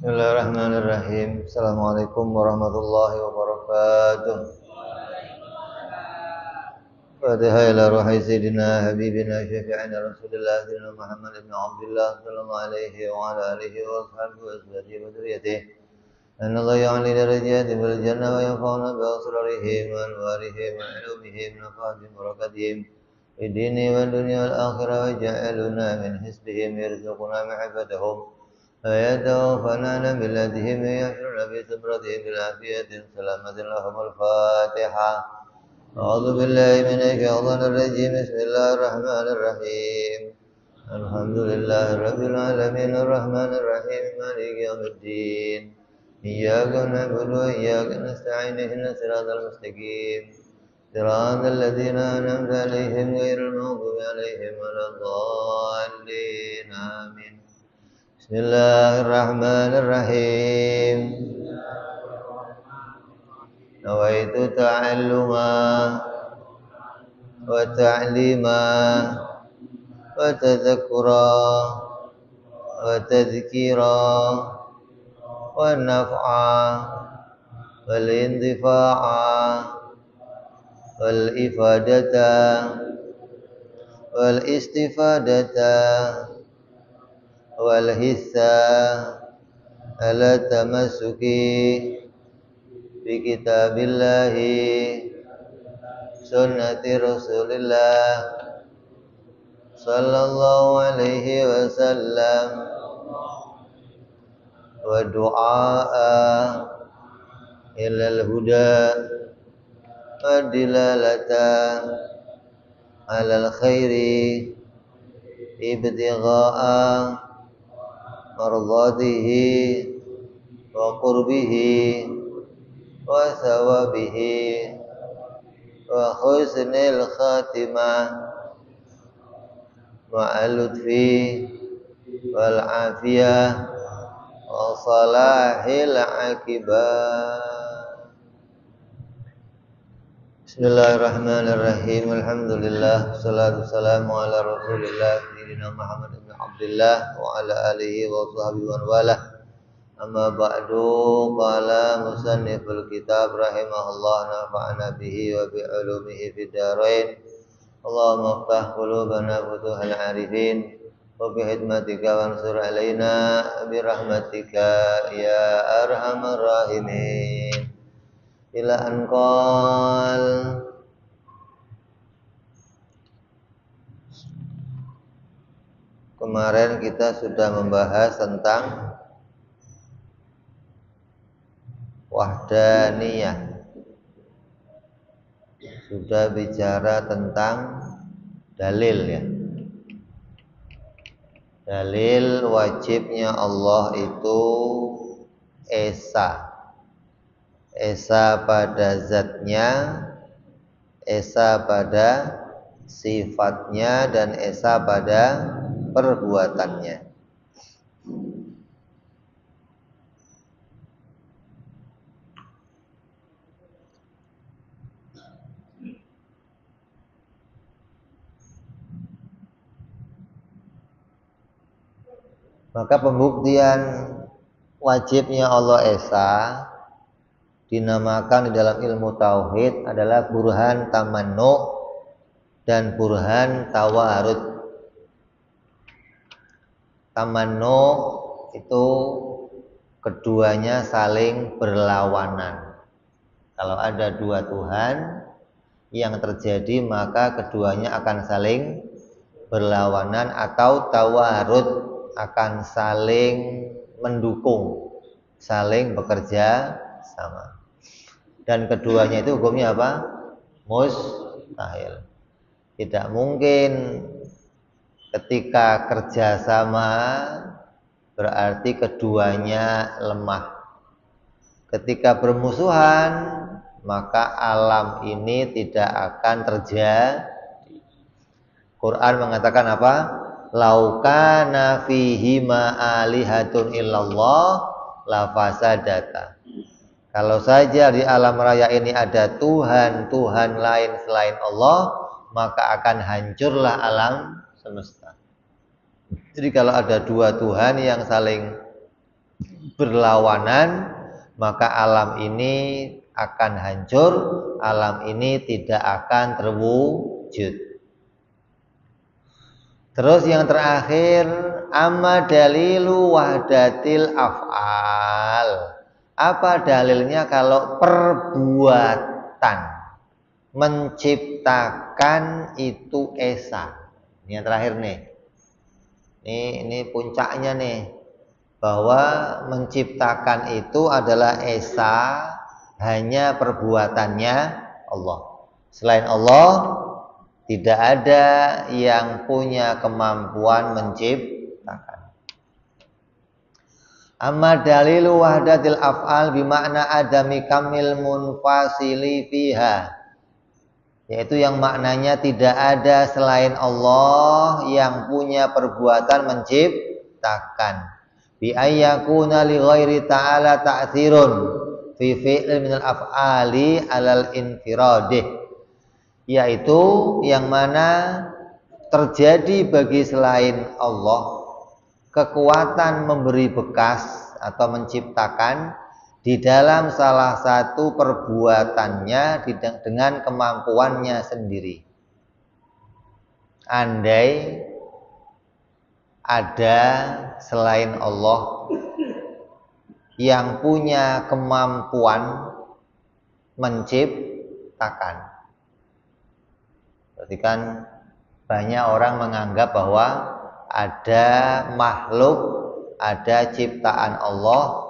Bismillahirrahmanirrahim. Assalamualaikum warahmatullahi wabarakatuh. Fatihah ila ruhi sayyidina habibina syafi'ina Rasulillah sayyidina Muhammad ibn Abdullah sallallahu alaihi wa ala alihi wa sahbihi wa azwajihi wa dzurriyyatihi. Anallahu ya'li darajati bil jannah wa yanfa'una bi asrarihim wa anwarihim wa ulumihim nafa'atihim barakatihim fi dini wa dunya wal akhirah wa ja'aluna min hisbihim yarzuquna mahabbatahum ويتوفنا بلادهم يحشرون بسبرتهم بالعافية سلامة لهم الفاتحة أعوذ بالله من الشيطان الرجيم بسم الله الرحمن الرحيم الحمد لله رب العالمين الرحمن الرحيم مالك يوم الدين إياك نعبد وإياك نستعين اهدنا الصراط المستقيم صراط الذين أنعمت عليهم غير المغضوب عليهم ولا الضالين آمين Bismillahirrahmanirrahim. Nawaitu ta'alluma wa ta'lima wa tadhakkura wa tadhkira wa naf'a wal intifa'a wal ifadata wal istifadata wal hissa ala tamassuki bi kitabillahi sunnati rasulillah sallallahu alaihi wasallam wa du'a ilal huda wa dilalata alal khairi ibtigha'a mardatihi wa qurbihi wa thawabihi wa husnil khatimah ma'al lutfi wal afiyah wa salahil aqibah. Bismillahirrahmanirrahim. Alhamdulillah, salatu wassalamu ala Rasulillah sayyidina Muhammad ibn Abdullah wa ala alihi wa sahbihi wa wala. Amma ba'du, qala musanniful kitab rahimahullah nafa'ana bihi wa bi ulumihi fid dharain. Allahumma iftah qulubana futuhal arifin wa bi hikmatika wansur alaina bi rahmatika ya arhamar rahimin. Ila anqal kemarin kita sudah membahas tentang wahdaniyah, sudah bicara tentang dalil ya. Dalil wajibnya Allah itu esa. Esa pada zatnya, esa pada sifatnya, dan esa pada perbuatannya. Maka pembuktian wajibnya Allah esa dinamakan di dalam ilmu tauhid adalah burhan tamannu dan burhan tawarud. Tamannu itu keduanya saling berlawanan. Kalau ada dua Tuhan yang terjadi, maka keduanya akan saling berlawanan, atau tawarud, akan saling mendukung, saling bekerja sama. Dan keduanya itu hukumnya apa? Mustahil. Tidak mungkin ketika kerjasama berarti keduanya lemah. Ketika bermusuhan, maka alam ini tidak akan terjadi. Quran mengatakan apa? Laukana fihima alihatun illallah la fasadata. Kalau saja di alam raya ini ada Tuhan lain selain Allah, maka akan hancurlah alam semesta. Jadi kalau ada dua Tuhan yang saling berlawanan, maka alam ini akan hancur, alam ini tidak akan terwujud. Terus yang terakhir, amma dalilu wahdatil af'al. Apa dalilnya kalau perbuatan menciptakan itu esa? Ini yang terakhir nih. Ini puncaknya nih, bahwa menciptakan itu adalah esa, hanya perbuatannya Allah. Selain Allah tidak ada yang punya kemampuan menciptakan. Amma dalilu wahdatil af'al bimakna adami kamil munfasili fiha, yaitu yang maknanya tidak ada selain Allah yang punya perbuatan menciptakan. Bi ayyakuna li ghairi ta'ala ta'thirun fi fi'l min al-af'ali 'alal infiradih, yaitu yang mana terjadi bagi selain Allah kekuatan memberi bekas atau menciptakan di dalam salah satu perbuatannya dengan kemampuannya sendiri. Andai ada selain Allah yang punya kemampuan menciptakan, berarti kan banyak orang menganggap bahwa ada makhluk, ada ciptaan Allah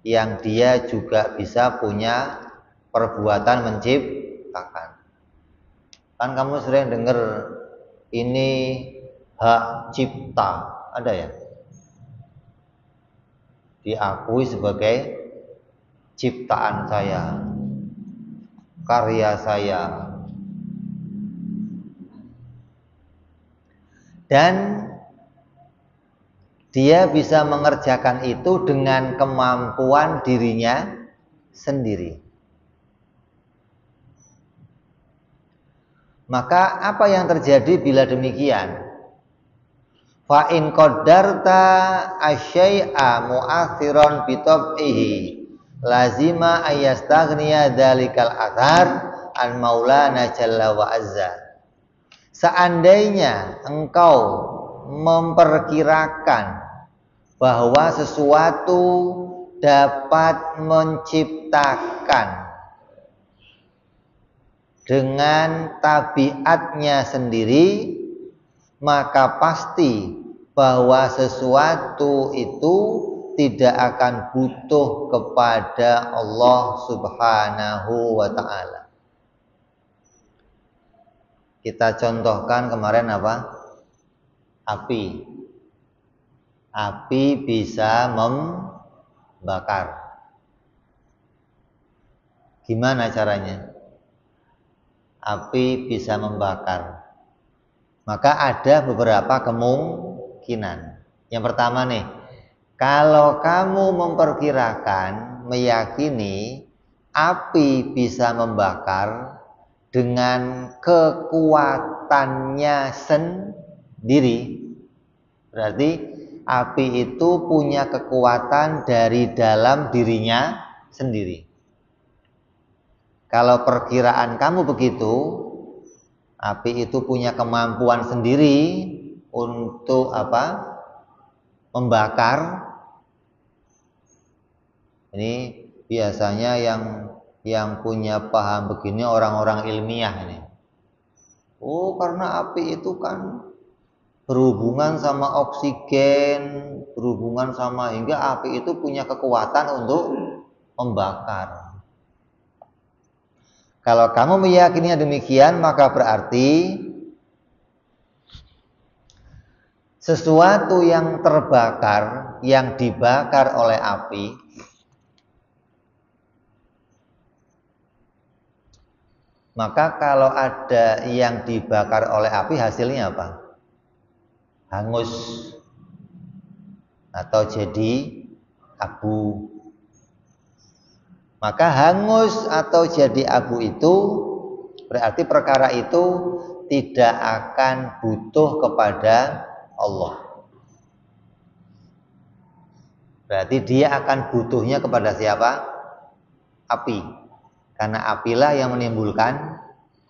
yang dia juga bisa punya perbuatan menciptakan. Kan kamu sering dengar ini hak cipta, ada ya? Diakui sebagai ciptaan saya, karya saya. Dan dia bisa mengerjakan itu dengan kemampuan dirinya sendiri. Maka apa yang terjadi bila demikian? Fa in qaddarta asyai'a mu'athiran bi tab'ihi lazima ayastaghniya dzalikal athar an maulana jalla wa azza. Seandainya engkau memperkirakan bahwa sesuatu dapat menciptakan dengan tabiatnya sendiri, maka pasti bahwa sesuatu itu tidak akan butuh kepada Allah Subhanahu wa ta'ala. Kita contohkan kemarin apa? Api. Api bisa membakar. Gimana caranya? Api bisa membakar. Maka ada beberapa kemungkinan. Yang pertama nih, kalau kamu memperkirakan, meyakini api bisa membakar dengan kekuatannya sendiri, berarti api itu punya kekuatan dari dalam dirinya sendiri. Kalau perkiraan kamu begitu, api itu punya kemampuan sendiri untuk apa? Membakar. Ini biasanya yang punya paham begini orang-orang ilmiah ini. Oh, karena api itu kan berhubungan sama oksigen, berhubungan sama, hingga api itu punya kekuatan untuk membakar. Kalau kamu meyakininya demikian, maka berarti sesuatu yang terbakar, yang dibakar oleh api, maka kalau ada yang dibakar oleh api, hasilnya apa? Hangus atau jadi abu. Maka hangus atau jadi abu itu berarti perkara itu tidak akan butuh kepada Allah. Berarti dia akan butuhnya kepada siapa? Api. Karena apilah yang menimbulkan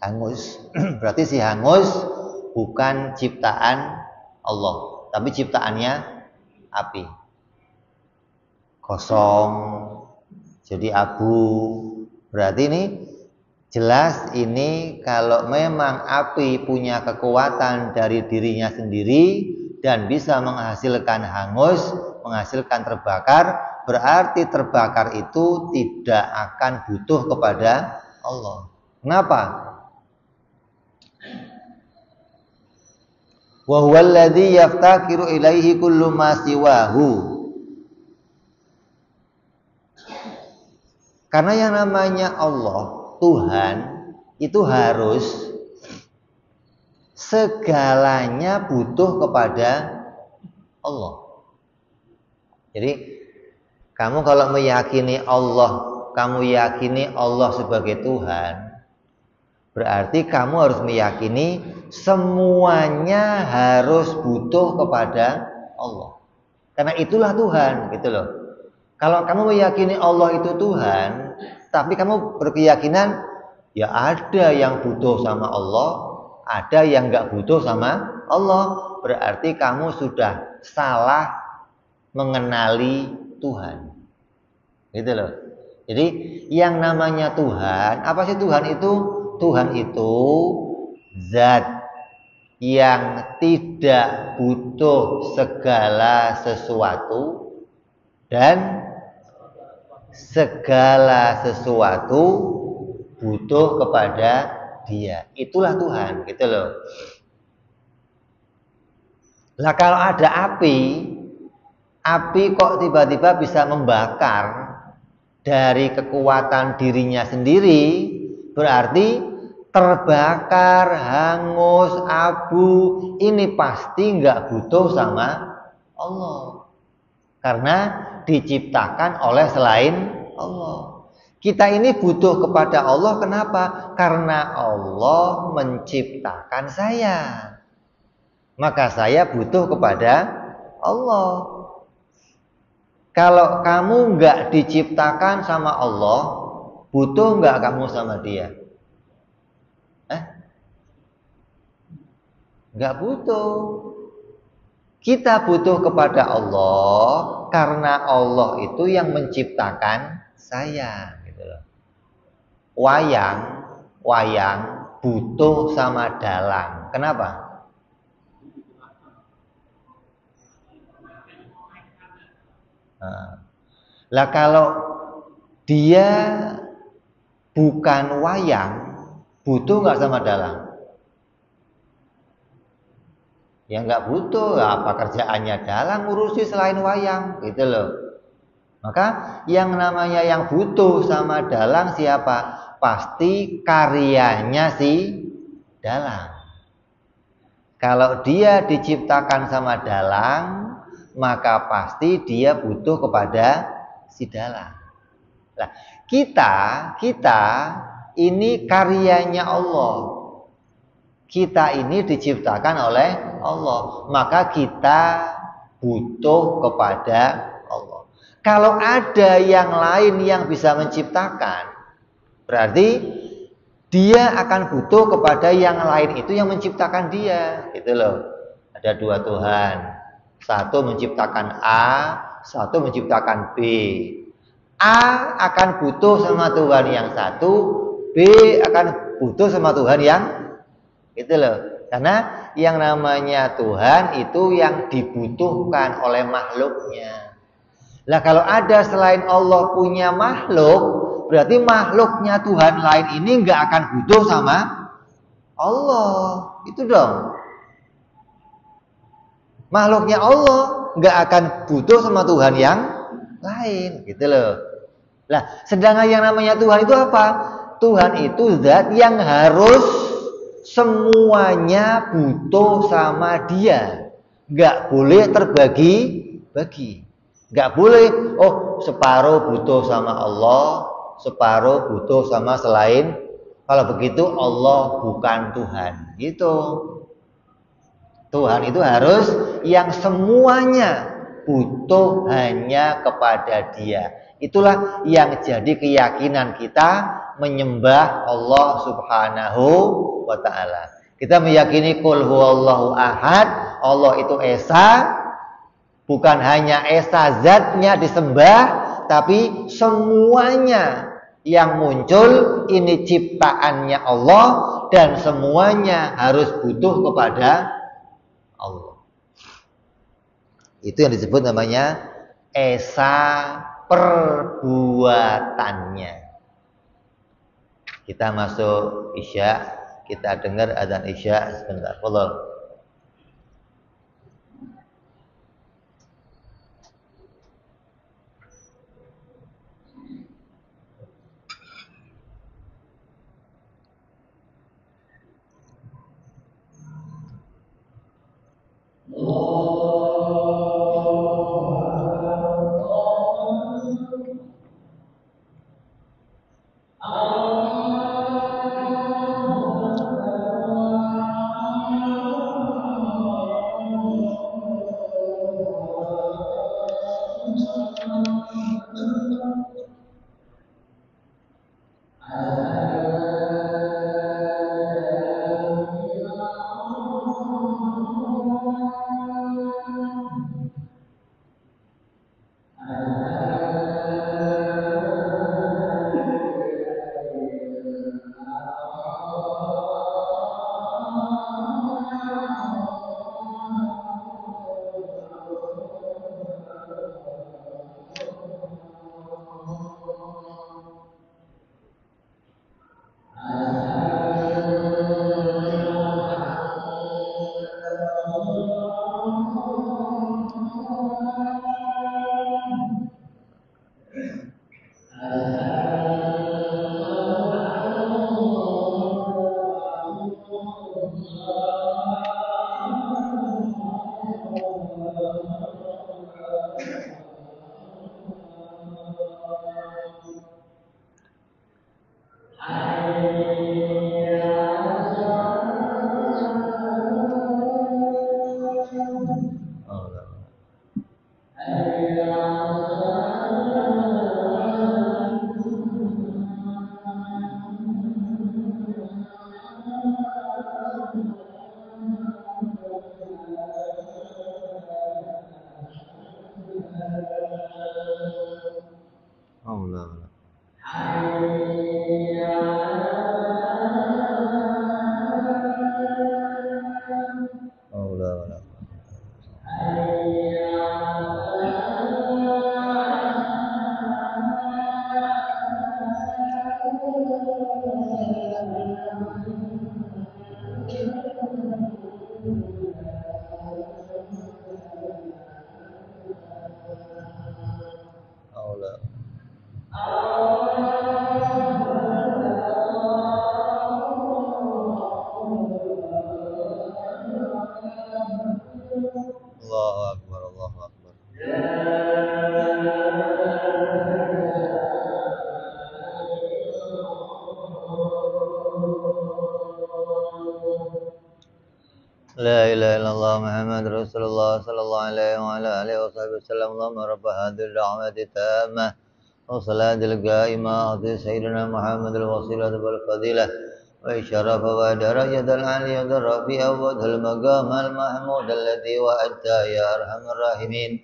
hangus. Berarti si hangus bukan ciptaan Allah, tapi ciptaannya api. Kosong, jadi abu. Berarti ini jelas ini kalau memang api punya kekuatan dari dirinya sendiri dan bisa menghasilkan hangus, menghasilkan terbakar, berarti terbakar itu tidak akan butuh kepada Allah. Kenapa? Wa huwal ladzi yaftakiru ilaihi kullu ma siwahu. Karena yang namanya Allah, Tuhan, itu harus segalanya butuh kepada Allah. Jadi kamu kalau meyakini Allah, kamu yakini Allah sebagai Tuhan, berarti kamu harus meyakini semuanya harus butuh kepada Allah. Karena itulah Tuhan, gitu loh. Kalau kamu meyakini Allah itu Tuhan, tapi kamu berkeyakinan ya ada yang butuh sama Allah, ada yang nggak butuh sama Allah, berarti kamu sudah salah mengenali Tuhan. Gitu loh. Jadi yang namanya Tuhan, apa sih Tuhan itu? Tuhan itu zat yang tidak butuh segala sesuatu dan segala sesuatu butuh kepada Dia. Itulah Tuhan, gitu loh. Lah kalau ada api kok tiba-tiba bisa membakar dari kekuatan dirinya sendiri, berarti terbakar, hangus, abu, ini pasti nggak butuh sama Allah. Karena diciptakan oleh selain Allah. Kita ini butuh kepada Allah, kenapa? Karena Allah menciptakan saya. Maka saya butuh kepada Allah. Kalau kamu nggak diciptakan sama Allah, butuh nggak kamu sama Dia? Nggak butuh. Kita butuh kepada Allah karena Allah itu yang menciptakan saya, gitu loh. Wayang butuh sama dalang. Kenapa? Lah kalau dia bukan wayang, butuh nggak sama dalang? Ya nggak butuh, apa kerjaannya dalang ngurusi selain wayang, gitu loh. Maka yang namanya yang butuh sama dalang siapa? Pasti karyanya si dalang. Kalau dia diciptakan sama dalang, maka pasti dia butuh kepada si dalang. Nah, kita ini karyanya Allah. Kita ini diciptakan oleh Allah, maka kita butuh kepada Allah. Kalau ada yang lain yang bisa menciptakan, berarti dia akan butuh kepada yang lain itu yang menciptakan dia, gitu loh. Ada dua Tuhan, satu menciptakan A, satu menciptakan B. A akan butuh sama Tuhan yang satu, B akan butuh sama Tuhan yang gitu loh. Karena yang namanya Tuhan itu yang dibutuhkan oleh makhluknya. Lah kalau ada selain Allah punya makhluk, berarti makhluknya Tuhan lain ini nggak akan butuh sama Allah. Itu dong. Makhluknya Allah nggak akan butuh sama Tuhan yang lain, gitu loh. Lah, sedangkan yang namanya Tuhan itu apa? Tuhan itu zat yang harus semuanya butuh sama Dia, nggak boleh terbagi-bagi, nggak boleh. Oh, separuh butuh sama Allah, separuh butuh sama selain. Kalau begitu Allah bukan Tuhan. Gitu. Tuhan itu harus yang semuanya butuh hanya kepada Dia. Itulah yang jadi keyakinan kita menyembah Allah Subhanahu wa taala. Kita meyakini qul huwallahu ahad, Allah itu esa, bukan hanya esa zatnya disembah, tapi semuanya yang muncul ini ciptaannya Allah dan semuanya harus butuh kepada Allah. Itu yang disebut namanya esa perbuatannya. Kita masuk Isya, kita dengar adzan Isya sebentar. Allah. La ilaha illallah Muhammad Rasulullah sallallahu alaihi wa ala alihi wa sahbihi wasallam. Allahumma rabb hadhihi ad-da'wati tammah wa salatil qa'imah ati sayyidina Muhammad al-wasilah wal fadilah wa isyarafa wa darajat al-aliyah rafi'a wa dhal maqam al-mahmud alladhi wa'adta ya arhamar rahimin.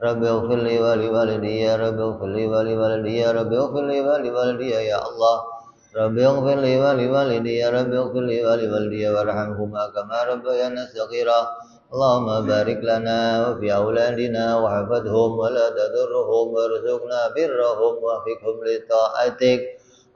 Rabbi ighfir li wa li walidayya, Rabbi ighfir li wa li walidayya, Rabbi ighfir li wa li walidayya ya Allah. Rabbi ighfir li wa li walidayya, Rabbi ighfir li wa li walidayya warhamhuma kama rabbayana shaghira. Allahumma barik lana wa fi auladina wa hafadhum wa la tadurruhum warzuqna birrahum wa fiqhum li ta'atik.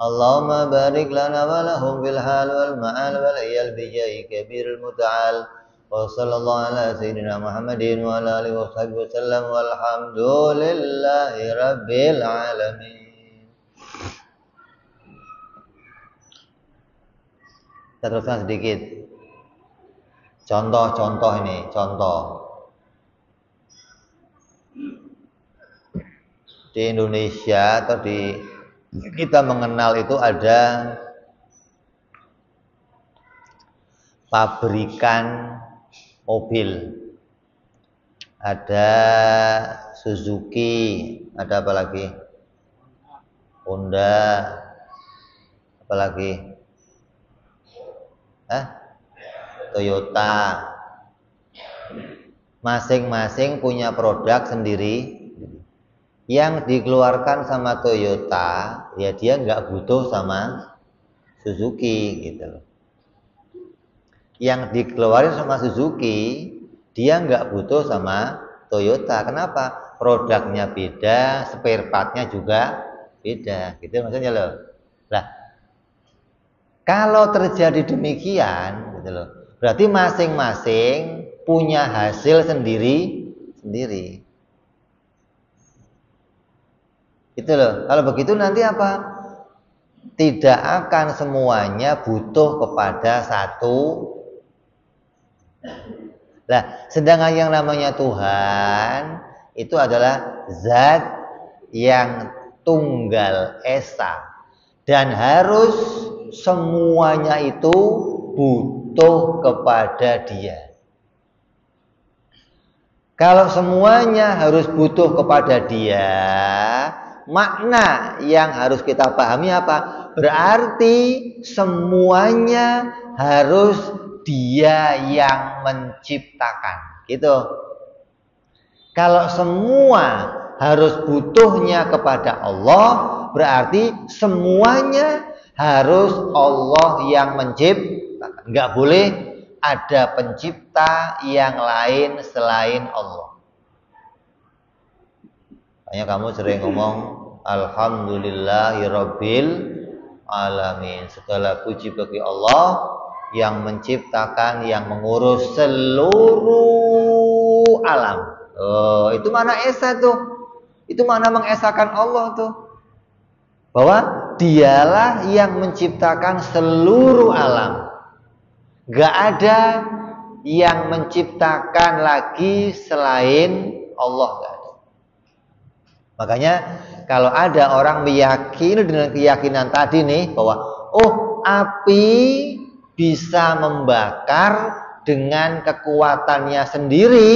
Allahumma barik lana wa lahum fil hal wal ma'al wal iyal bi jahi kabiril muta'al. Wa sallallahu ala sayyidina Muhammadin wa ala alihi wa sahbihi wasallam walhamdulillahi rabbil alamin. Kita teruskan sedikit. Contoh-contoh ini, contoh. Di Indonesia atau di kita mengenal itu ada pabrikan mobil. ada Suzuki, ada apa lagi? Honda, apa lagi? Toyota. Masing-masing punya produk sendiri. Yang dikeluarkan sama Toyota, ya dia nggak butuh sama Suzuki gitu loh. Yang dikeluarin sama Suzuki, dia nggak butuh sama Toyota. Kenapa? Produknya beda, spare partnya juga beda. Gitu maksudnya loh. Nah, kalau terjadi demikian, gitu loh, berarti masing-masing punya hasil sendiri. Itu loh. Kalau begitu nanti apa? Tidak akan semuanya butuh kepada satu. Nah, sedangkan yang namanya Tuhan itu adalah zat yang tunggal esa dan harus semuanya itu butuh kepada Dia. Kalau semuanya harus butuh kepada Dia, makna yang harus kita pahami apa? Berarti semuanya harus Dia yang menciptakan. Gitu. Kalau semua harus butuhnya kepada Allah, berarti semuanya harus Allah yang menciptakan. Enggak boleh ada pencipta yang lain selain Allah. Makanya kamu sering ngomong Alhamdulillahirabbil alamin. Segala puji bagi Allah yang menciptakan, yang mengurus seluruh alam. Oh, itu mana esa tuh? Itu mana mengesakan Allah tuh? Bahwa Dialah yang menciptakan seluruh alam. Gak ada yang menciptakan lagi selain Allah, gak ada. Makanya kalau ada orang meyakini dengan keyakinan tadi nih bahwa oh, api bisa membakar dengan kekuatannya sendiri,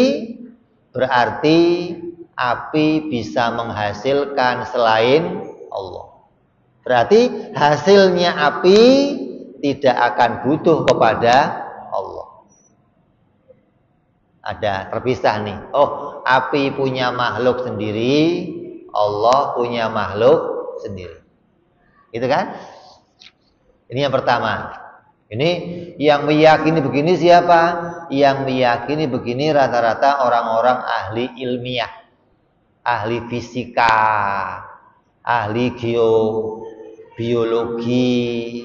berarti api bisa menghasilkan selain Allah. Berarti hasilnya api tidak akan butuh kepada Allah. Ada terpisah nih. Oh, api punya makhluk sendiri, Allah punya makhluk sendiri. Gitu kan? Ini yang pertama. Ini yang meyakini begini siapa? Yang meyakini begini rata-rata orang-orang ahli ilmiah, ahli fisika, ahli biologi,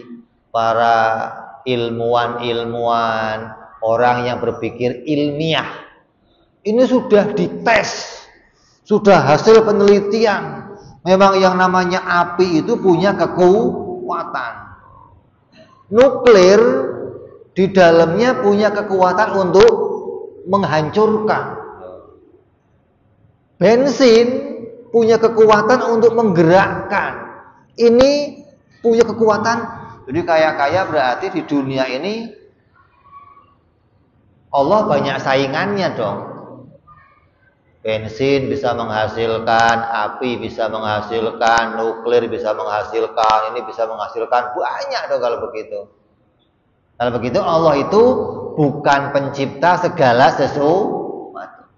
para ilmuwan-ilmuwan, orang yang berpikir ilmiah. Ini sudah dites, sudah hasil penelitian. Memang yang namanya api itu punya kekuatan. Nuklir di dalamnya punya kekuatan untuk menghancurkan. Bensin punya kekuatan untuk menggerakkan. Ini punya kekuatan. Jadi kaya-kaya berarti di dunia ini Allah banyak saingannya dong. Bensin bisa menghasilkan, api bisa menghasilkan, nuklir bisa menghasilkan, ini bisa menghasilkan, banyak dong kalau begitu. Kalau begitu Allah itu bukan pencipta segala sesuatu.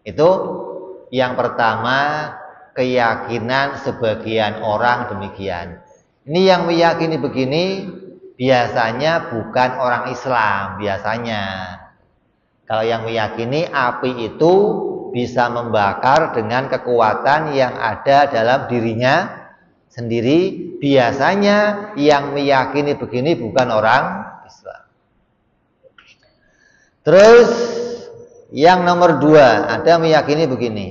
Itu yang pertama, keyakinan sebagian orang demikian. Ini yang meyakini begini biasanya bukan orang Islam, biasanya. Kalau yang meyakini api itu bisa membakar dengan kekuatan yang ada dalam dirinya sendiri, biasanya yang meyakini begini bukan orang Islam. Terus yang nomor dua, ada yang meyakini begini.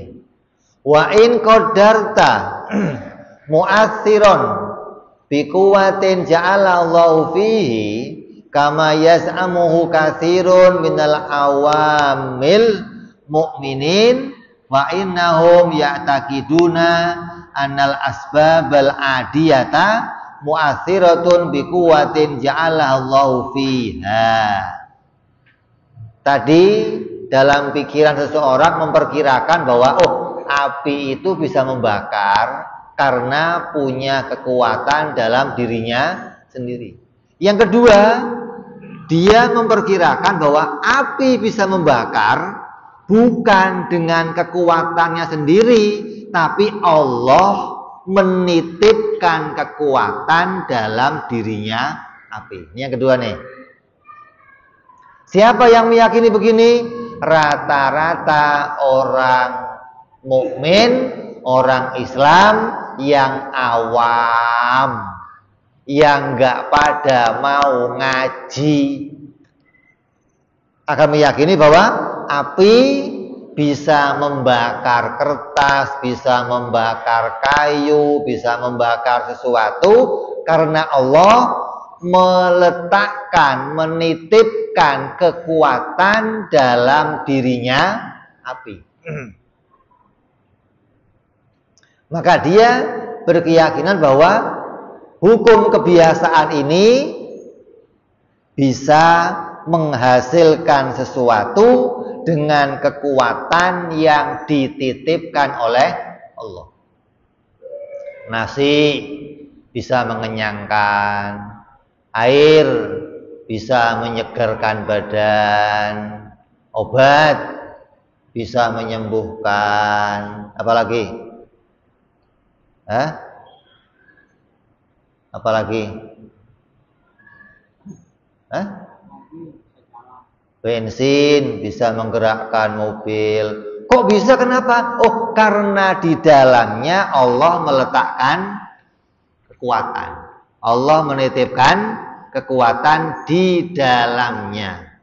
Wa in qadarta mu'atsiron biquwatin ja'ala Allahu fihi kama yaz'amuhu katsirun minal awamil mu'minin wa innahum ya'taqiduna annal asbabal adiyata mu'atsiratun biquwatin ja'ala Allahu fiha. Tadi dalam pikiran seseorang memperkirakan bahwa api itu bisa membakar karena punya kekuatan dalam dirinya sendiri. Yang kedua, dia memperkirakan bahwa api bisa membakar bukan dengan kekuatannya sendiri, tapi Allah menitipkan kekuatan dalam dirinya api. Ini yang kedua nih. Siapa yang meyakini begini? Rata-rata orang mukmin, orang Islam yang awam, yang nggak pada mau ngaji, akan meyakini bahwa api bisa membakar kertas, bisa membakar kayu, bisa membakar sesuatu karena Allah meletakkan, menitipkan kekuatan dalam dirinya api. Maka dia berkeyakinan bahwa hukum kebiasaan ini bisa menghasilkan sesuatu dengan kekuatan yang dititipkan oleh Allah. Nasi bisa mengenyangkan, air bisa menyegarkan badan, obat bisa menyembuhkan, apalagi? Apalagi? Bensin bisa menggerakkan mobil. Kok bisa? Kenapa? Karena di dalamnya Allah meletakkan kekuatan. Allah menitipkan kekuatan di dalamnya.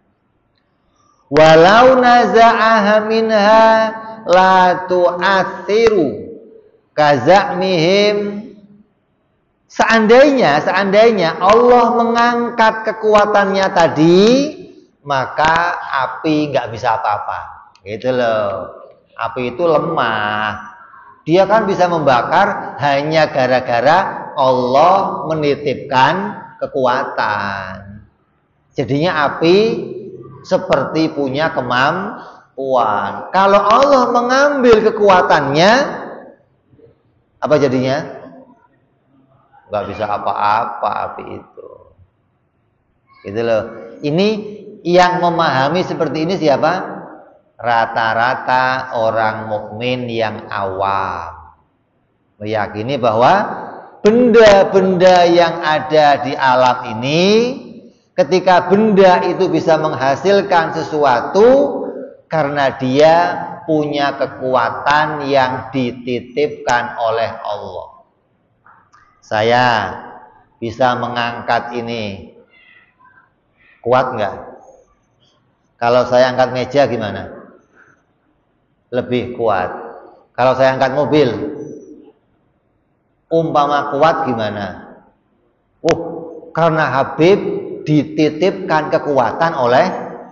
Walau naza'aha minha la tu'athiru kaza'mihim. Seandainya Allah mengangkat kekuatannya tadi, maka api nggak bisa apa-apa. Gitu loh. Api itu lemah. Dia kan bisa membakar hanya gara-gara Allah menitipkan kekuatan. Jadinya api seperti punya kemampuan. Kalau Allah mengambil kekuatannya, apa jadinya? Nggak bisa apa-apa api itu. Gitu loh. Ini yang memahami seperti ini siapa? Rata-rata orang mukmin yang awam. Meyakini bahwa benda-benda yang ada di alam ini, ketika benda itu bisa menghasilkan sesuatu karena dia punya kekuatan yang dititipkan oleh Allah. Saya bisa mengangkat ini, kuat nggak? Kalau saya angkat meja gimana? Lebih kuat. Kalau saya angkat mobil, umpama kuat gimana? Karena Habib dititipkan kekuatan oleh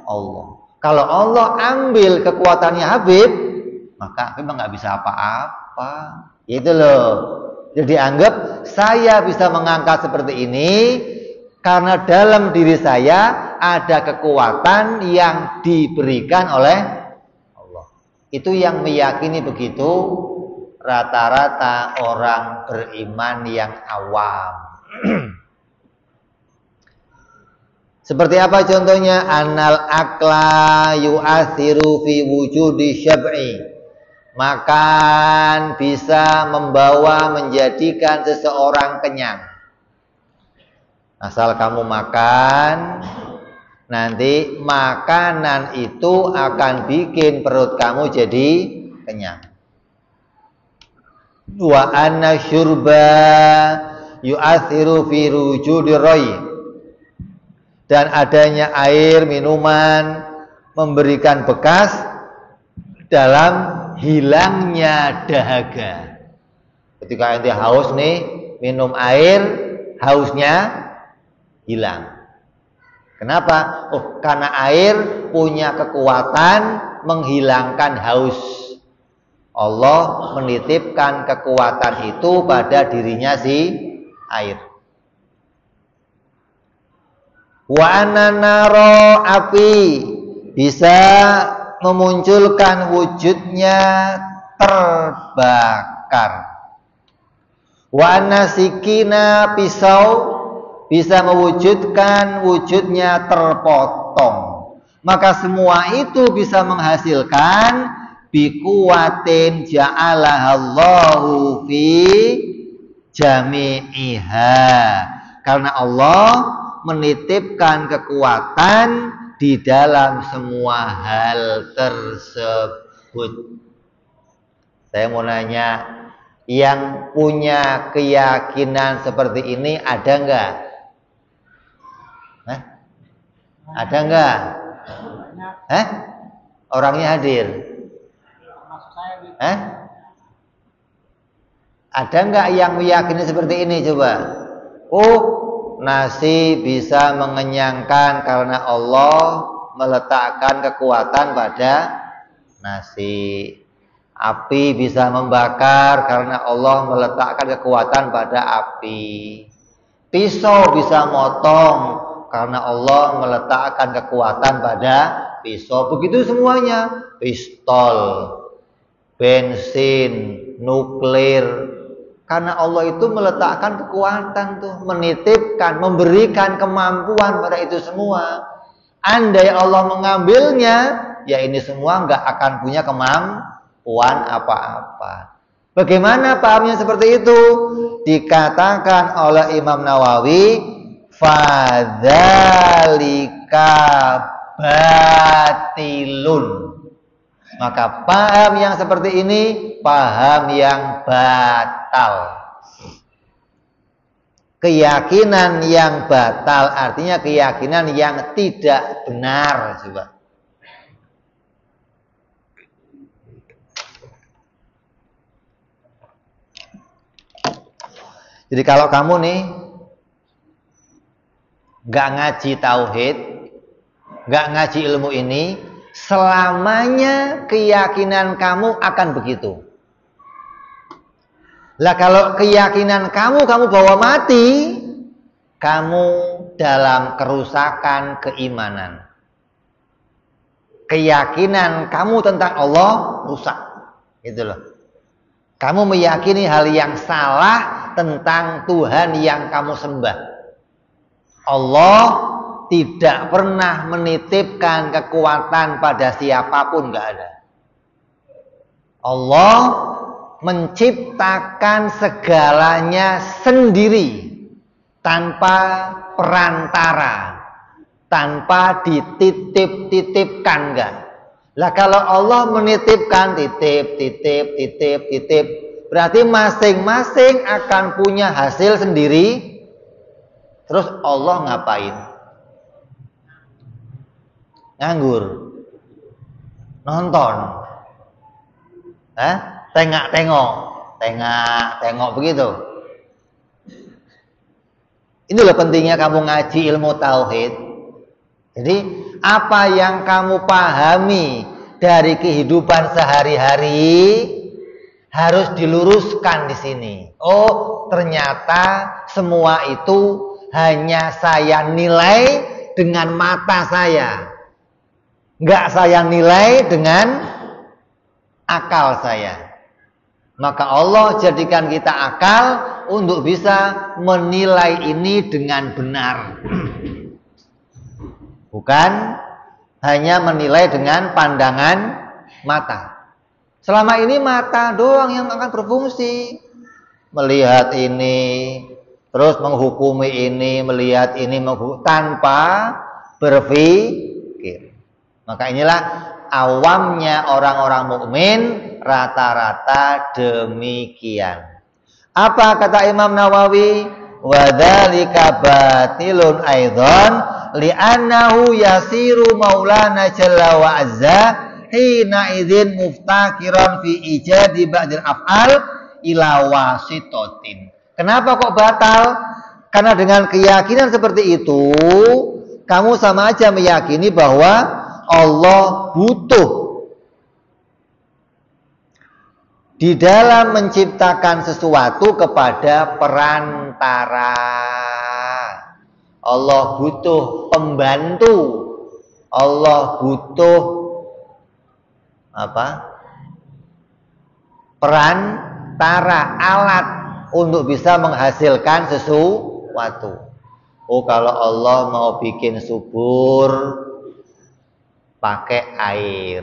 Allah. Kalau Allah ambil kekuatannya Habib, maka Habib nggak bisa apa-apa. Gitu loh. Jadi anggap saya bisa mengangkat seperti ini karena dalam diri saya ada kekuatan yang diberikan oleh Allah. Itu yang meyakini begitu rata-rata orang beriman yang awam. Seperti apa contohnya? Anal akla yu'athiru fi wujudi syab'i. Makan bisa membawa menjadikan seseorang kenyang. Asal kamu makan, nanti makanan itu akan bikin perut kamu jadi kenyang. Wa anna syurba yu'athiru fi wujudi rai. Dan adanya air, minuman memberikan bekas dalam hilangnya dahaga. Ketika ente haus nih, minum air, hausnya hilang. Kenapa? Karena air punya kekuatan menghilangkan haus. Allah menitipkan kekuatan itu pada dirinya si air. Wa anna naro, api bisa memunculkan wujudnya terbakar. Wa nasikina, pisau bisa mewujudkan wujudnya terpotong. Maka semua itu bisa menghasilkan biquwatin ja'alahallahu fi jami'iha. Karena Allah menitipkan kekuatan di dalam semua hal tersebut. Saya mau nanya, yang punya keyakinan seperti ini ada enggak? Ada enggak? Orangnya hadir? Ada enggak yang meyakini seperti ini? Coba. Nasi bisa mengenyangkan karena Allah meletakkan kekuatan pada nasi. Api bisa membakar karena Allah meletakkan kekuatan pada api. Pisau bisa motong karena Allah meletakkan kekuatan pada pisau. Begitu semuanya. Pistol, bensin, nuklir. Karena Allah itu meletakkan kekuatan tuh, menitipkan, memberikan kemampuan pada itu semua. Andai Allah mengambilnya, ya ini semua nggak akan punya kemampuan apa-apa. Bagaimana pahamnya seperti itu? Dikatakan oleh Imam Nawawi, fadzalika batilun. Maka paham yang seperti ini paham yang batal. Keyakinan yang batal artinya keyakinan yang tidak benar. Coba. Jadi kalau kamu nih gak ngaji tauhid, gak ngaji ilmu ini, selamanya keyakinan kamu akan begitu. Lah kalau keyakinan kamu bawa mati, kamu dalam kerusakan keimanan. Keyakinan kamu tentang Allah rusak. Gitu loh. Kamu meyakini hal yang salah tentang Tuhan yang kamu sembah. Allah tidak pernah menitipkan kekuatan pada siapapun, nggak ada. Allah menciptakan segalanya sendiri, tanpa perantara, tanpa dititip-titipkan, enggak. Lah kalau Allah menitipkan titip, berarti masing-masing akan punya hasil sendiri. Terus Allah ngapain? Nganggur, nonton, tengok begitu. Ini loh pentingnya kamu ngaji ilmu tauhid. Jadi apa yang kamu pahami dari kehidupan sehari-hari harus diluruskan di sini. Oh, ternyata semua itu hanya saya nilai dengan mata saya. Enggak saya nilai dengan akal saya. Maka Allah jadikan kita akal untuk bisa menilai ini dengan benar. Bukan hanya menilai dengan pandangan mata. Selama ini mata doang yang akan berfungsi. Melihat ini, terus menghukumi ini, melihat ini, tanpa berpikir. Maka inilah awamnya orang-orang mukmin rata-rata demikian. Apa kata Imam Nawawi? Wadzalika batilun aidzan li'annahu yasiru maulana jalla wa azza hina idzin muftakiran fi ijadi ba'dil af'al ila wasitatin. Kenapa kok batal? Karena dengan keyakinan seperti itu kamu sama aja meyakini bahwa Allah butuh di dalam menciptakan sesuatu kepada perantara. Allah butuh pembantu. Allah butuh apa? Perantara, alat untuk bisa menghasilkan sesuatu. Oh, kalau Allah mau bikin subur pakai air.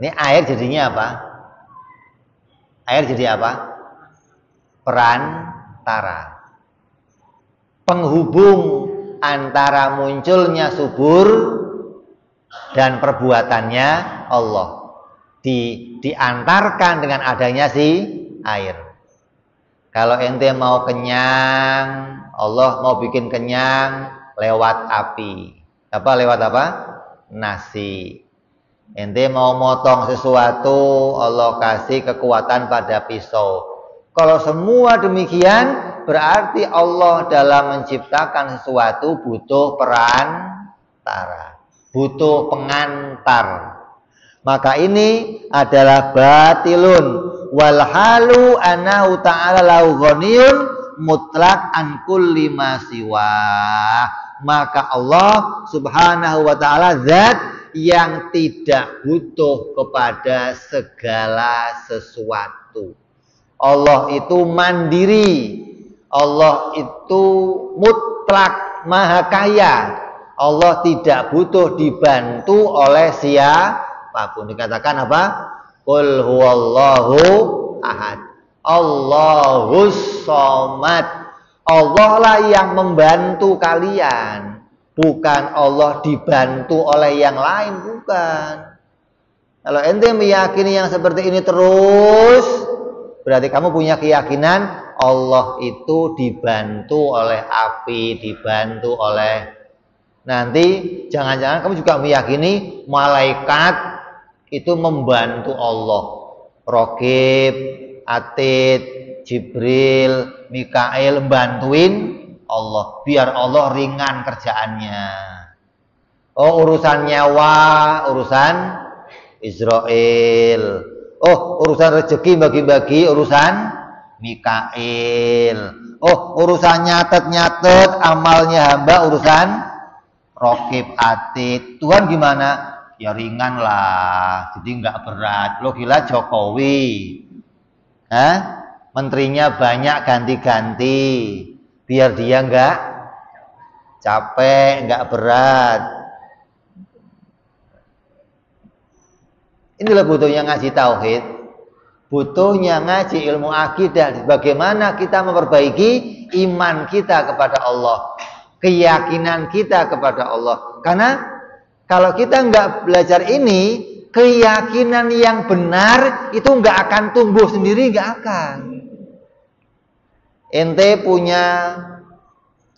Ini air jadinya apa? Air jadi apa? Perantara. Penghubung antara munculnya subur dan perbuatannya Allah. Diantarkan dengan adanya si air. Kalau ente mau kenyang, Allah mau bikin kenyang lewat api. Apa lewat apa? Nasi. Ente mau motong sesuatu, Allah kasih kekuatan pada pisau. Kalau semua demikian, berarti Allah dalam menciptakan sesuatu butuh perantara, butuh pengantar. Maka ini adalah batilun wal halu annahu ta'ala lahu ghaniyun mutlaq an kulli ma siwa. Maka Allah Subhanahu wa ta'ala zat yang tidak butuh kepada segala sesuatu. Allah itu mandiri. Allah itu mutlak maha kaya. Allah tidak butuh dibantu oleh siapapun. Dikatakan apa? Qul huwallahu ahad. Allahus somad. Allah lah yang membantu kalian. Bukan Allah dibantu oleh yang lain. Bukan. Kalau ente meyakini yang seperti ini terus, berarti kamu punya keyakinan Allah itu dibantu oleh api, dibantu oleh... Nanti jangan-jangan kamu juga meyakini malaikat itu membantu Allah. Raqib, Atid, Jibril, Mikail bantuin Allah. Biar Allah ringan kerjaannya. Oh, urusan nyawa, urusan Israel. Oh, urusan rezeki bagi-bagi urusan Mikail. Oh, urusan nyatet-nyatet amalnya hamba urusan Raqib, Atid. Tuhan gimana? Ya ringan lah, jadi nggak berat. Lo gila Jokowi, menterinya banyak ganti-ganti, biar dia nggak capek, nggak berat. Inilah butuhnya ngaji tauhid, butuhnya ngaji ilmu akidah. Bagaimana kita memperbaiki iman kita kepada Allah, keyakinan kita kepada Allah. Karena kalau kita nggak belajar ini, keyakinan yang benar itu nggak akan tumbuh sendiri, nggak akan. Ente punya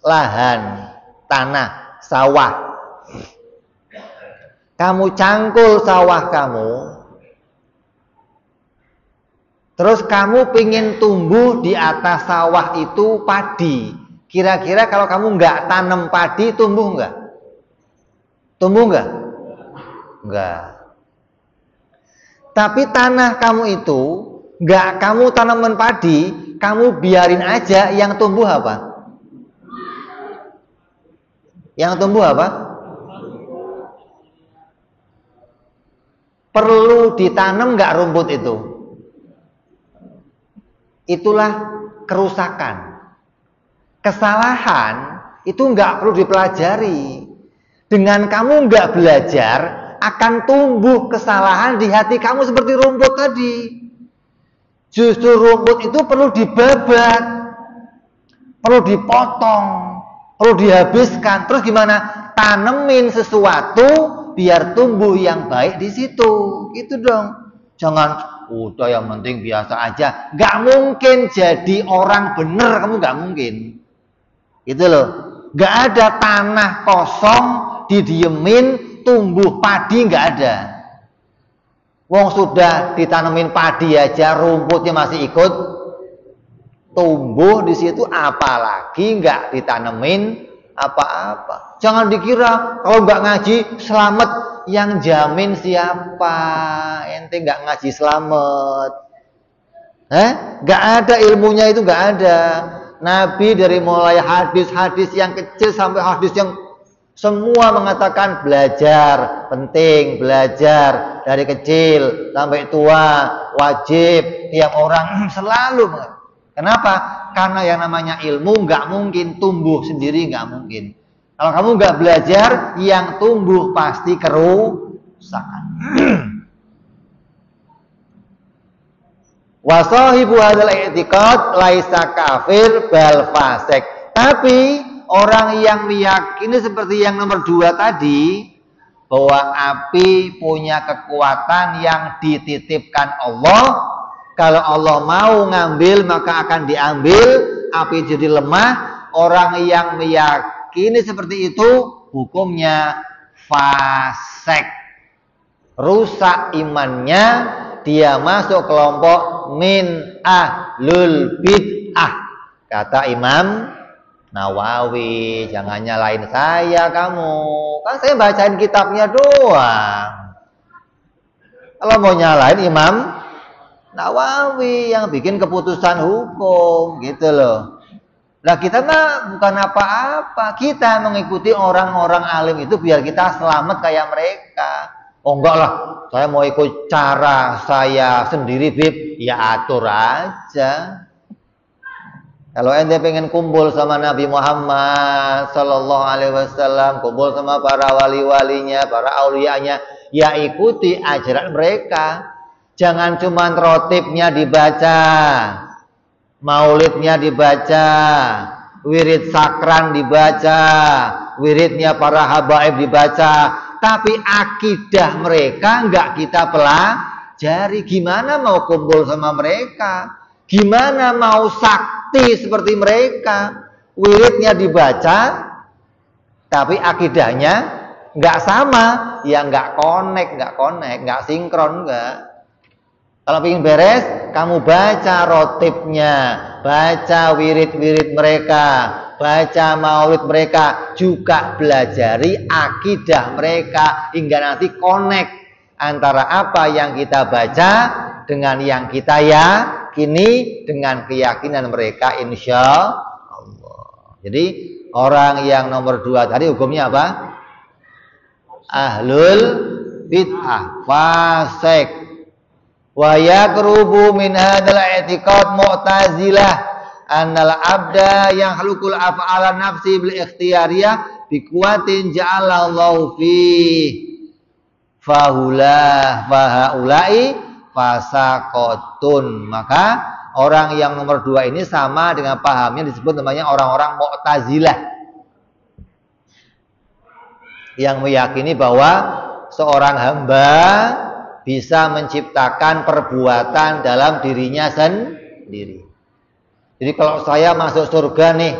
lahan, tanah, sawah. Kamu cangkul sawah kamu, terus kamu pengen tumbuh di atas sawah itu padi. Kira-kira kalau kamu nggak tanam padi, tumbuh nggak? Tumbuh nggak? Nggak. Tapi tanah kamu itu nggak kamu tanaman padi, kamu biarin aja, yang tumbuh apa? Yang tumbuh apa? Perlu ditanam nggak rumput itu? Itulah kerusakan. Kesalahan itu nggak perlu dipelajari. Dengan kamu nggak belajar, akan tumbuh kesalahan di hati kamu seperti rumput tadi. Justru rumput itu perlu dibabat, perlu dipotong, perlu dihabiskan. Terus gimana? Tanemin sesuatu biar tumbuh yang baik di situ. Gitu dong. Jangan udah yang penting biasa aja. Nggak mungkin jadi orang bener, kamu nggak mungkin. Gitu loh. Nggak ada tanah kosong didiemin tumbuh padi, nggak ada. Wong sudah ditanemin padi aja rumputnya masih ikut tumbuh di situ, apalagi nggak ditanemin apa-apa. Jangan dikira kalau nggak ngaji selamat, yang jamin siapa? Ente nggak ngaji selamat. Nggak ada ilmunya itu, nggak ada. Nabi dari mulai hadis-hadis yang kecil sampai hadis yang Semua mengatakan belajar, penting, belajar dari kecil sampai tua, wajib, tiap orang selalu. Kenapa? Karena yang namanya ilmu nggak mungkin tumbuh sendiri, nggak mungkin. Kalau kamu nggak belajar, yang tumbuh pasti kerusakan. Wa sahibu hadzal i'tiqad laisa kafir bal fasik. Tapi orang yang meyakini seperti yang nomor 2 tadi, bahwa api punya kekuatan yang dititipkan Allah. Kalau Allah mau ngambil maka akan diambil, api jadi lemah. Orang yang meyakini seperti itu hukumnya fasik, rusak imannya, dia masuk kelompok min ahlul bid'ah. Kata Imam Nawawi, jangan nyalain saya kamu. Kan saya bacain kitabnya doang. Kalau mau nyalain Imam Nawawi yang bikin keputusan hukum, gitu loh. Nah kita mah bukan apa-apa. Kita mengikuti orang-orang alim itu biar kita selamat kayak mereka. Oh enggak lah, saya mau ikut cara saya sendiri, Bib. Ya atur aja. Kalau ente pengen kumpul sama Nabi Muhammad Sallallahu Alaihi Wasallam, kumpul sama para wali-walinya, para aulianya, ya ikuti ajaran mereka. Jangan cuma rotibnya dibaca, maulidnya dibaca, wirid sakran dibaca, wiridnya para habaib dibaca, tapi akidah mereka enggak kita pelajari. Gimana mau kumpul sama mereka? Gimana mau sakti seperti mereka? Wiridnya dibaca, tapi akidahnya nggak sama, ya nggak connect, nggak sinkron, nggak. Kalau ingin beres, kamu baca rotibnya, baca wirid-wirid mereka, baca maulid mereka, juga belajari akidah mereka hingga nanti connect antara apa yang kita baca dengan yang kita yakini dengan keyakinan mereka, insya Allah. Jadi orang yang nomor 2 tadi hukumnya apa? Ahlul bid'ah, fasik. Wa yaqrubu min hadzal i'tiqad mu'tazilah annal abda yang khalaqul af'ala nafsi bil ikhtiyariyah bi quwwatin ja'alallahu fi fahaulai fasaqatun. Maka orang yang nomor 2 ini sama dengan pahamnya disebut namanya orang-orang Mu'tazilah, yang meyakini bahwa seorang hamba bisa menciptakan perbuatan dalam dirinya sendiri. Jadi kalau saya masuk surga nih,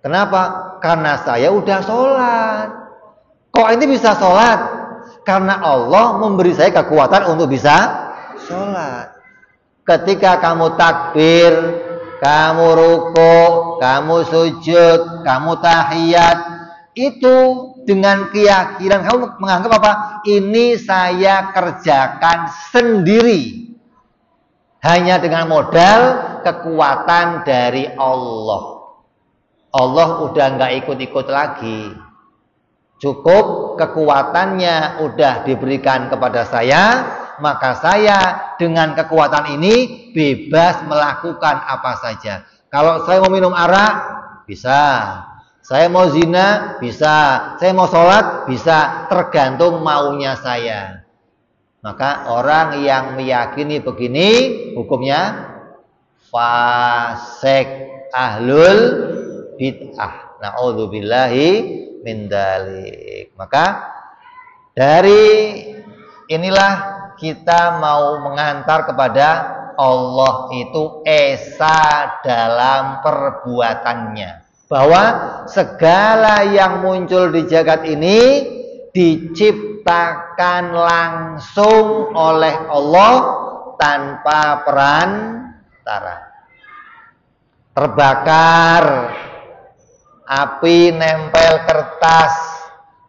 kenapa? Karena saya udah sholat. Kok ini bisa sholat? Karena Allah memberi saya kekuatan untuk bisa sholat. Ketika kamu takbir, kamu ruku, kamu sujud, kamu tahiyat, itu dengan keyakinan kamu menganggap apa? Ini saya kerjakan sendiri. Hanya dengan modal kekuatan dari Allah. Allah udah nggak ikut-ikut lagi. Cukup kekuatannya udah diberikan kepada saya, maka saya dengan kekuatan ini bebas melakukan apa saja. Kalau saya mau minum arak, bisa. Saya mau zina, bisa. Saya mau sholat, bisa. Tergantung maunya saya. Maka orang yang meyakini begini, hukumnya fasik, ahlul bid'ah. Na'udzubillahi min dzalik. Maka dari inilah kita mau mengantar kepada Allah itu esa dalam perbuatannya. Bahwa segala yang muncul di jagat ini diciptakan langsung oleh Allah tanpa perantara. Terbakar, api nempel kertas,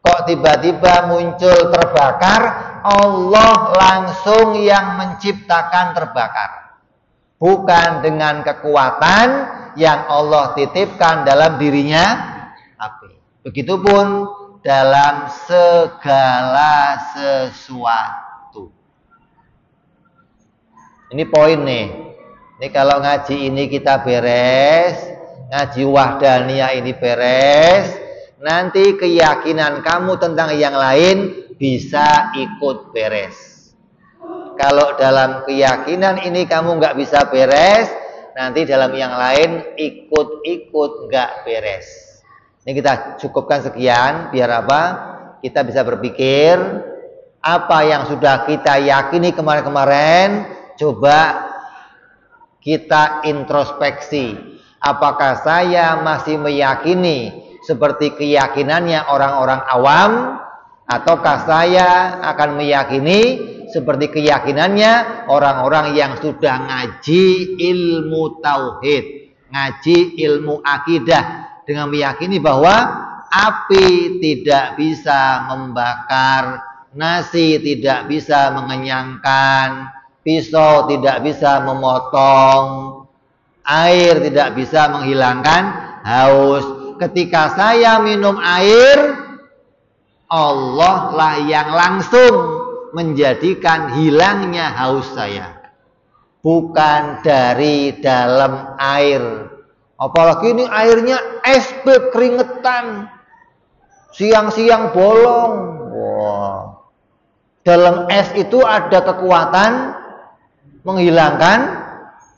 kok tiba-tiba muncul terbakar, Allah langsung yang menciptakan terbakar. Bukan dengan kekuatan yang Allah titipkan dalam dirinya api. Begitupun dalam segala sesuatu. Ini poin nih. Ini kalau ngaji ini kita beres, ngaji wahdaniyah ini beres, nanti keyakinan kamu tentang yang lain bisa ikut beres. Kalau dalam keyakinan ini kamu nggak bisa beres, nanti dalam yang lain ikut-ikut nggak beres. Ini kita cukupkan sekian, biar apa? Kita bisa berpikir apa yang sudah kita yakini kemarin-kemarin, coba kita introspeksi. Apakah saya masih meyakini seperti keyakinannya orang-orang awam, ataukah saya akan meyakini seperti keyakinannya orang-orang yang sudah ngaji ilmu tauhid, ngaji ilmu akidah, dengan meyakini bahwa api tidak bisa membakar, nasi tidak bisa mengenyangkan, pisau tidak bisa memotong, air tidak bisa menghilangkan haus. Ketika saya minum air, Allah lah yang langsung menjadikan hilangnya haus saya, bukan dari dalam air. Apalagi ini airnya es keringetan, siang-siang bolong. Wah, dalam es itu ada kekuatan menghilangkan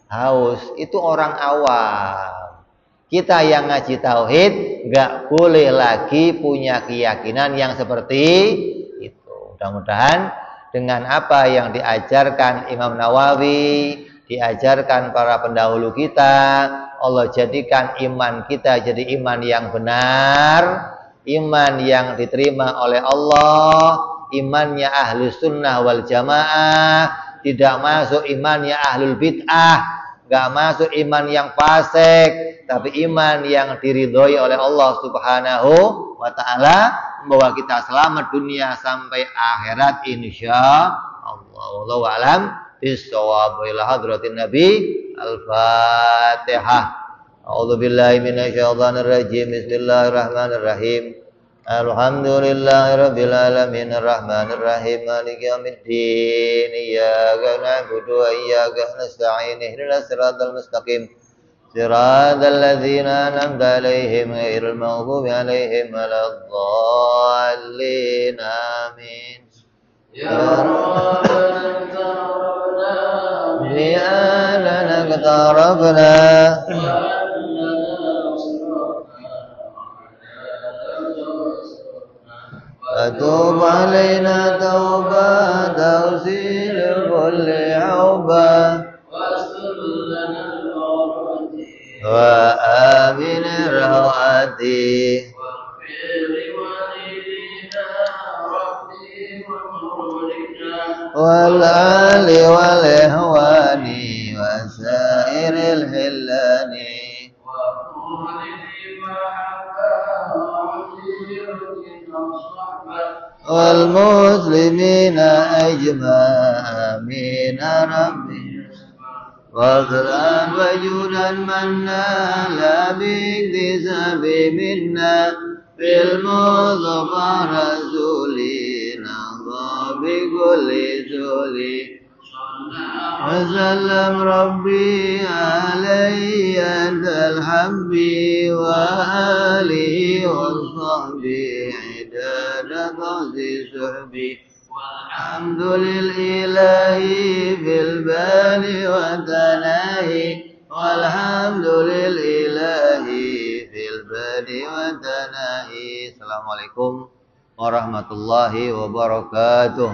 haus. Itu orang awam. Kita yang ngaji tauhid nggak boleh lagi punya keyakinan yang seperti itu. Mudah-mudahan dengan apa yang diajarkan Imam Nawawi, diajarkan para pendahulu kita, Allah jadikan iman kita jadi iman yang benar, iman yang diterima oleh Allah, imannya ahlu sunnah wal jamaah, tidak masuk imannya ahlul bid'ah, nggak masuk iman yang fasik, tapi iman yang diridhoi oleh Allah Subhanahu wa ta'ala, membawa kita selamat dunia sampai akhirat insya Allah. Wallahu a'lam bis-shawab. Ila hadratin Nabi Al-Fatihah. A'udzu billahi minasyaitonir rajim. Bismillahirrahmanirrahim. Alhamdulillahirabbil alamin arrahmanir rahim maliki yaumiddin. Iyyaka na'budu wa iyyaka nasta'in. Ihdinas siratal mustaqim. Siratal ladzina an'amta 'alaihim ghairil maghdubi 'alaihim waladdallin. Amin. Ya Rabbana ya lana qatarabna atub alaina tauba tawsil kulli auba wa amin rawati wal ali wal ihwani wa sairil hillani wal muslimina ajma'in rabbi وَغْفِرْ وَجُودًا مَنَّا لَا بِاكْتِسَابٍ مِنَّا فِي الْمُصْطَفَى رَسُولِنَا بِكُلِّ سُولٍ وَسَلَّمَ رَبِّي عَلَيْهِ أَنْتَ الْحَبِّ وَآلِهِ وَصَحْبِهِ عِدَادَ قَصِدِ صُحْبِهِ الحمد لله في البال والثناء والحمد لله في البال والثناء. Assalamualaikum warahmatullahi wabarakatuh.